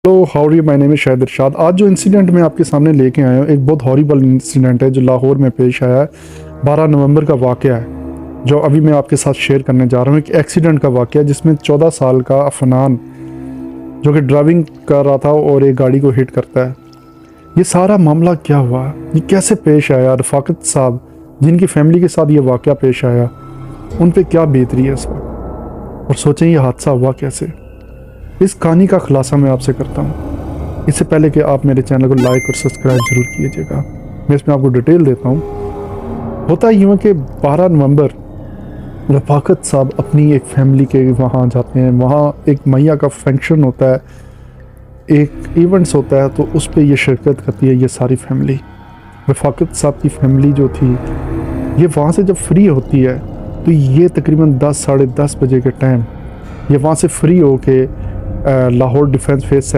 Hello how are you, my name is Shahid Irshad. आज जो incident मैं आपके सामने लेके आया हूँ एक बहुत हॉरिबल इंसिडेंट है जो लाहौर में पेश आया है। 12 नवंबर का वाक़या है जो अभी मैं आपके साथ शेयर करने जा रहा हूँ। एक एक्सीडेंट का वाक़या जिसमें 14 साल का अफनान जो कि ड्राइविंग कर रहा था और एक गाड़ी को हिट करता है। ये सारा मामला क्या हुआ, ये कैसे पेश आया, रफ़ाकत साहब जिनकी फैमिली के साथ ये वाक़या पेश आया उन पे क्या बीत रही है इस वक्त, और सोचें ये हादसा हुआ कैसे। इस कहानी का खुलासा मैं आपसे करता हूँ। इससे पहले कि आप मेरे चैनल को लाइक और सब्सक्राइब ज़रूर कीजिएगा। मैं इसमें आपको डिटेल देता हूँ। होता यूँ है कि 12 नवंबर रफ़ाकत साहब अपनी एक फैमिली के वहाँ जाते हैं। वहाँ एक मैया का फंक्शन होता है, एक इवेंट्स होता है, तो उस पर ये शिरकत करती है ये सारी फैमिली। रफ़ाकत साहब की फैमिली जो थी ये वहाँ से जब फ्री होती है तो ये तकरीबन 10 साढ़े 10 बजे के टाइम ये वहाँ से फ्री हो के लाहौर डिफेंस फेज़ 7